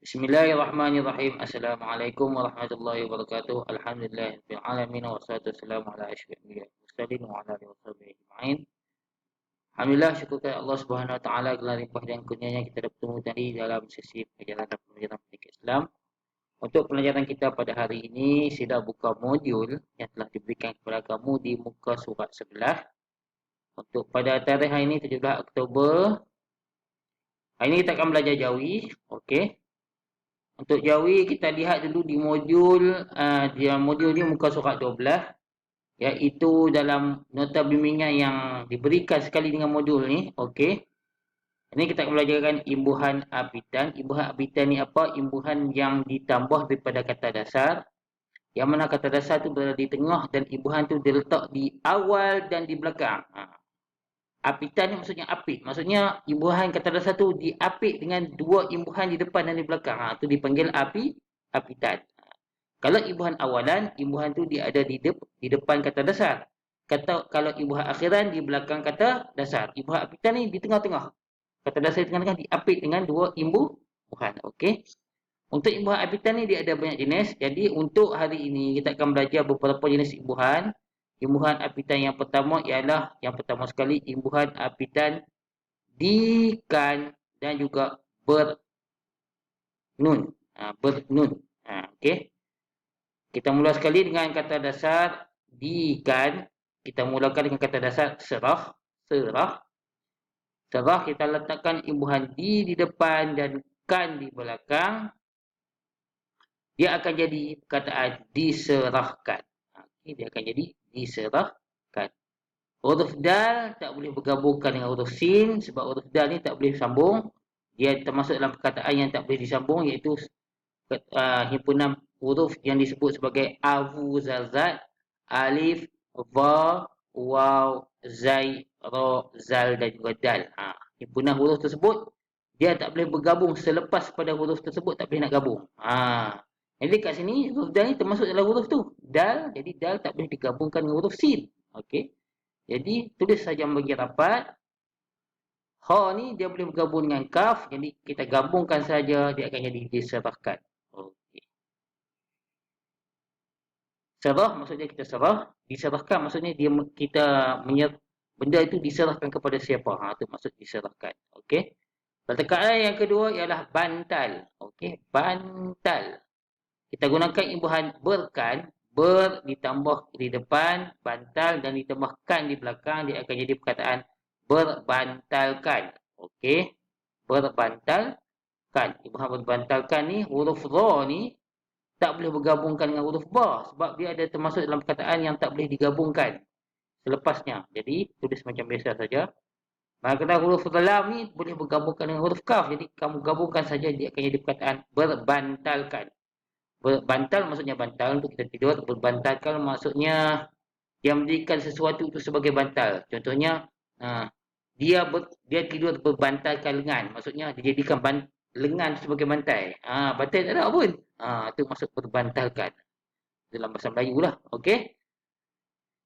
Bismillahirrahmanirrahim. Assalamualaikum warahmatullahi wabarakatuh. Alhamdulillahirabbil alamin wassalatu wassalamu ala asyrofil anbiya'i wal mursalin wa ala alihi washabihi ajma'in. Alhamdulillah, syukur kepada Allah Subhanahu wa taala kerana limpah dan kurnianya kita dapat bertemu tadi dalam sesi pelajaran pendidikan Islam. Untuk pelajaran kita pada hari ini, sila buka modul yang telah diberikan kepada kamu di muka surat sebelah. Untuk pada tarikh hari ini 17 Oktober. Hari ini kita akan belajar Jawi, okey. Untuk Jawi kita lihat dulu di modul ni muka surat 12, iaitu dalam nota bimbingan yang diberikan sekali dengan modul ni. Okey. Ini kita akan belajarkan imbuhan apitan. Imbuhan apitan ni apa? Imbuhan yang ditambah daripada kata dasar. Yang mana kata dasar tu berada di tengah dan imbuhan tu diletak di awal dan di belakang. Apitan ni maksudnya apit. Maksudnya imbuhan kata dasar tu diapit dengan dua imbuhan di depan dan di belakang. Itu dipanggil apitan. Kalau imbuhan awalan, imbuhan tu dia ada di depan kata dasar. Kalau imbuhan akhiran di belakang kata dasar. Imbuhan apitan ni di tengah-tengah. Kata dasar di tengah-tengah diapit dengan dua imbuhan. Okey. Untuk imbuhan apitan ni dia ada banyak jenis. Jadi untuk hari ini kita akan belajar beberapa jenis imbuhan. Imbuhan apitan yang pertama ialah yang pertama sekali imbuhan apitan dikan dan juga bernun. Okey. Kita mula sekali dengan kata dasar dikan. Kita mulakan dengan kata dasar serah. Serah kita letakkan imbuhan di depan dan kan di belakang. Dia akan jadi perkataan diserahkan. Okay, dia akan jadi diserahkan. Huruf dal tak boleh bergabungkan dengan huruf sin sebab huruf dal ni tak boleh sambung. Dia termasuk dalam perkataan yang tak boleh disambung, iaitu himpunan huruf yang disebut sebagai avu zazat, alif, va, waw, zai, ra, zal dan juga dal. Himpunan huruf tersebut dia tak boleh bergabung selepas pada huruf tersebut tak boleh nak gabung. Jadi kat sini huruf dal ni termasuk dalam huruf tu. Dal, jadi dal tak boleh digabungkan dengan huruf sin. Okey. Jadi tulis saja bagi rapat. Ha ni dia boleh bergabung dengan kaf, jadi kita gabungkan saja dia akan jadi diserahkan. Okey. Serah maksudnya kita serah, diserahkan maksudnya benda itu diserahkan kepada siapa. Itu maksud diserahkan. Okey. Perkataan yang kedua ialah bantal. Okey, bantal. Kita gunakan imbuhan berkan, ber ditambah di depan, bantal dan ditambahkan di belakang, dia akan jadi perkataan berbantalkan. Okey. Berbantalkan. Imbuhan berbantalkan ni, huruf ra ni tak boleh bergabungkan dengan huruf ba sebab dia ada termasuk dalam perkataan yang tak boleh digabungkan selepasnya. Jadi tulis macam biasa saja. Maka huruf lam ni boleh bergabungkan dengan huruf kaf. Jadi kamu gabungkan saja dia akan jadi perkataan berbantalkan. Berbantal maksudnya bantal untuk kita tidur. Berbantalkan maksudnya dia menjadikan sesuatu itu sebagai bantal. Contohnya dia tidur berbantalkan lengan. Maksudnya dijadikan lengan sebagai bantal. Bantal tak ada pun. Itu maksud berbantalkan. Dalam bahasa Melayu lah. Okey.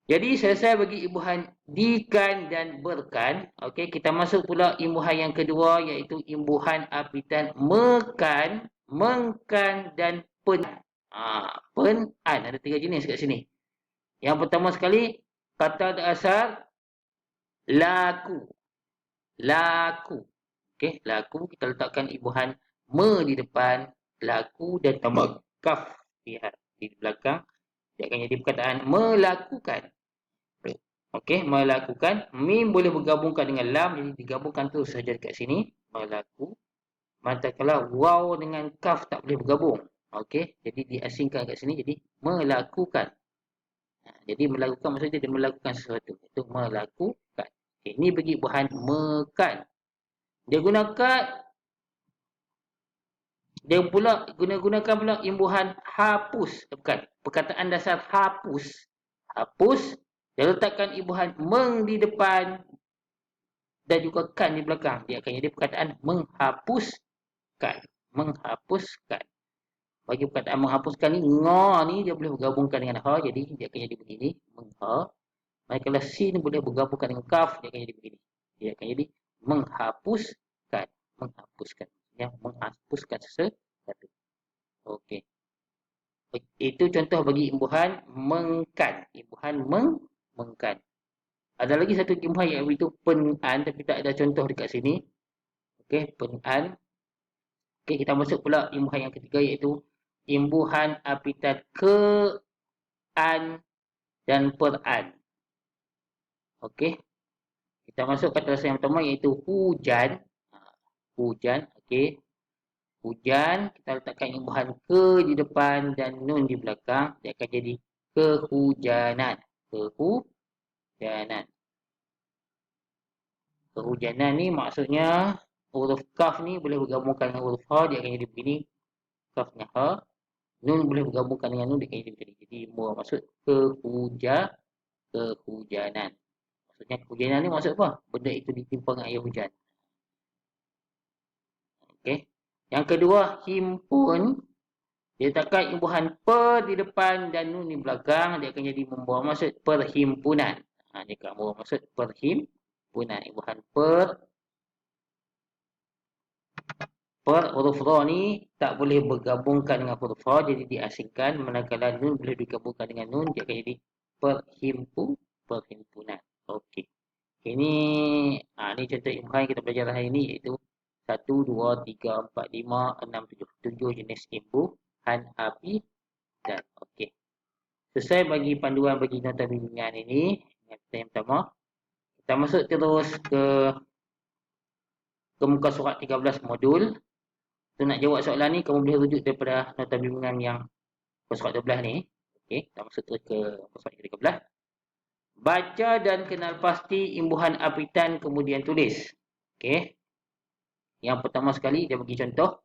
Jadi selesai bagi imbuhan dikan dan berkan. Okey, kita masuk pula imbuhan yang kedua iaitu imbuhan apitan mekan, mengkan dan pen. Pen ada tiga jenis kat sini. Yang pertama sekali kata dasar laku. Laku. Okey, laku kita letakkan imbuhan me di depan, laku dan tambah kaf di belakang. Dia akan jadi perkataan melakukan. Okey, melakukan. Mim boleh bergabungkan dengan lam, jadi digabungkan terus saja dekat sini. Melaku. Manakala waw dengan kaf tak boleh bergabung. Okey, jadi diasingkan kat sini, jadi melakukan. Jadi melakukan maksudnya dia melakukan sesuatu. Itu melakukan. Okay, ini bagi bahan mekan. Dia gunakan pula imbuhan hapus. Bukan. Perkataan dasar hapus. Hapus. Dia letakkan imbuhan meng di depan dan juga kan di belakang. Dia akan jadi perkataan menghapuskan. Menghapuskan. Bagi perkataan menghapuskan ni, nga ni dia boleh bergabungkan dengan ha. Jadi dia akan jadi begini. Mengha. Manakala sin boleh bergabungkan dengan kaf. Dia akan jadi begini. Dia akan jadi menghapuskan. Menghapuskan. Yang menghapuskan sesuatu. Okey. Itu contoh bagi imbuhan mengkan. Imbuhan mengkan. Ada lagi satu imbuhan iaitu pen-an tapi tak ada contoh dekat sini. Okey, pen-an. Okey, kita masuk pula imbuhan yang ketiga iaitu imbuhan apitat ke-an dan per-an. Okey. Kita masuk kata dasar yang pertama iaitu hujan. Hujan, okey. Hujan, kita letakkan imbuhan ke di depan dan nun di belakang. Dia akan jadi kehujanan. Kehujanan. Kehujanan ni maksudnya huruf kaf ni boleh bergabungkan dengan huruf ha. Dia akan jadi begini. Kafnya ha. Nun boleh bergabungkan dengan nun. Dia akan jadi begini. Jadi maksud kehujanan. Maksudnya kehujanan ni maksud apa? Benda itu ditimpa dengan air hujan. Okey. Yang kedua, himpun. Dia letakkan imbuhan per di depan dan nun di belakang. Dia akan jadi membawa maksud perhimpunan. Dia akan membawa maksud perhimpunan. Imbuhan per huruf ra ni tak boleh bergabungkan dengan huruf ha. Jadi diasingkan. Manakala nun boleh digabungkan dengan nun. Dia akan jadi perhimpunan. Okey. Ini contoh imbuhan kita belajar hari ini iaitu 1, 2, 3, 4, 5, 6, 7. 7 jenis imbuhan api dan okey. Selesai bagi panduan bagi nota bimbingan ini. Yang pertama, kita masuk terus ke muka surat 13 modul. Untuk nak jawab soalan ni, kamu boleh rujuk daripada nota bimbingan yang muka surat 12 ni. Okey, kita masuk terus ke muka surat 13. Baca dan kenal pasti imbuhan apitan kemudian tulis. Okey. Yang pertama sekali dia bagi contoh.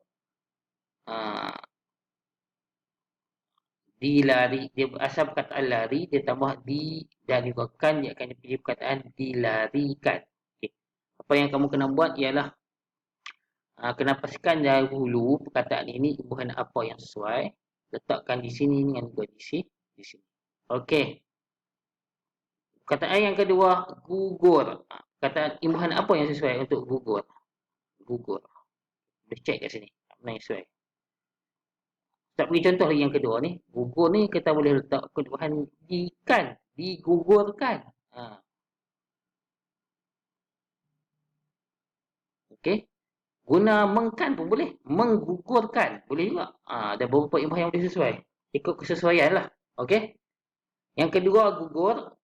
Dilari. Dia asal perkataan lari, dia tambah di dan digunakan, dia akan dipilih perkataan dilarikan. Okay. Apa yang kamu kena buat ialah kena pastikan dahulu perkataan ini imbuhan apa yang sesuai. Letakkan di sini dengan juga di sini. Okey. Perkataan yang kedua, gugur. Perkataan imbuhan apa yang sesuai untuk gugur? Gugur. Boleh cek kat sini. Mana yang sesuai? Tak bagi contoh lagi yang kedua ni. Gugur ni kita boleh letak imbuhan ikan. Digugurkan. Okey. Guna mengkan pun boleh. Menggugurkan. Boleh juga. Ada beberapa imbuhan yang boleh sesuai. Ikut kesesuaian lah. Okey. Yang kedua, gugur.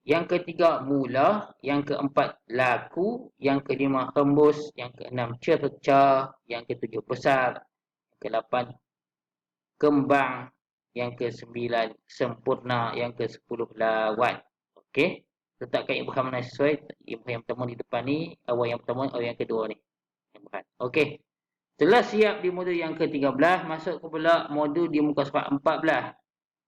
Yang ketiga, mula. Yang keempat, laku. Yang kelima, hembus. Yang keenam, cerca. Yang ketujuh, besar. Yang ke-8, kembang. Yang ke-9, sempurna. Yang ke-10, lawan. Okey. Letakkan imbuhan mana sesuai. Imbuhan yang pertama di depan ni. Awal yang pertama, awal yang kedua ni. Okey. Telah siap di modul yang ke-13. Masuk ke pula modul di muka surat 14.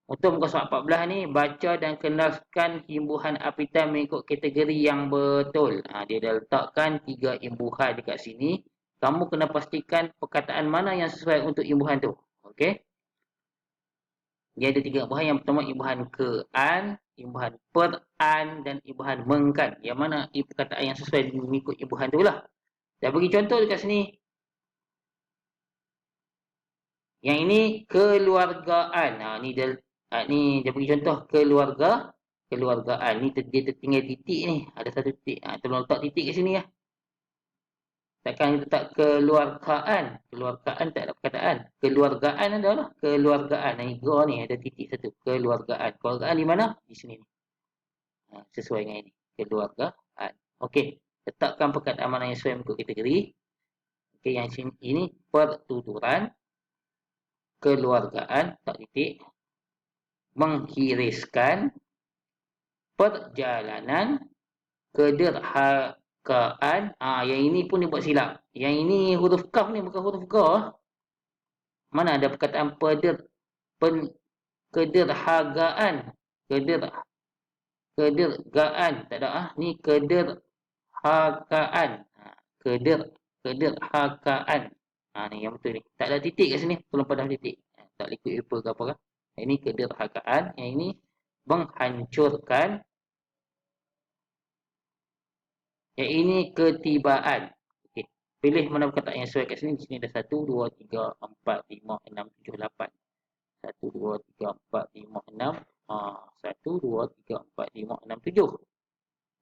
Untuk muka surat 14 ni, baca dan kenalkan imbuhan apitan mengikut kategori yang betul. Dia dah letakkan 3 imbuhan dekat sini. Kamu kena pastikan perkataan mana yang sesuai untuk imbuhan tu. Okey. Dia ada 3 imbuhan. Yang pertama, imbuhan ke-an, imbuhan per-an dan imbuhan mengkan. Yang mana perkataan yang sesuai mengikut imbuhan tu lah. Dah bagi contoh dekat sini. Yang ini keluargaan. Ni dia bagi contoh keluargaan. Ni dia tertinggal titik ni. Ada satu titik. Tolong letak titik kat sini lah. Takkan letak keluargaan. Keluargaan tak ada perkataan. Keluargaan adalah keluargaan. Ni ni ada titik satu. Keluargaan. Keluargaan di mana? Di sini ni. Sesuai dengan ini. Keluargaan. Okey. Letakkan perkataan mana yang sesuai mengikut kategori. Okey, yang sini ini pertuturan. Keluargaan. Tak titik. Menghiriskan. Perjalanan. Kederhakaan. Yang ini pun dia buat silap. Yang ini huruf kaf ni bukan huruf ga. Mana ada perkataan kederhagaan. Kedergaan. Tak ada. Ni kederhakaan. Kederhakaan. Ni yang betul ni. Tak ada titik kat sini. Tolong padah titik. Tak liquid paper ke apa kan. Ini kederhakaan. Yang ini menghancurkan. Yang ini ketibaan. Okay. Pilih mana perkataan yang sesuai kat sini. Di sini ada 1, 2, 3, 4, 5, 6, 7, 8. 1, 2, 3, 4, 5, 6. 1, 2, 3, 4, 5, 6, 7.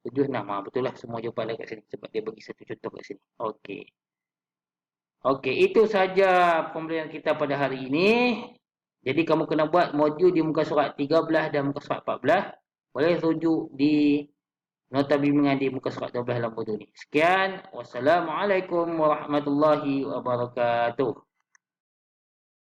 7, 6. Betul lah semua jawapan ada kat sini. Sebab dia bagi satu contoh kat sini. Okey. Okey, itu saja pembelajaran kita pada hari ini. Jadi kamu kena buat modul di muka surat 13 dan muka surat 14. Boleh rujuk di nota bimbingan di muka surat 12 dalam modul ni. Sekian. Wassalamualaikum warahmatullahi wabarakatuh.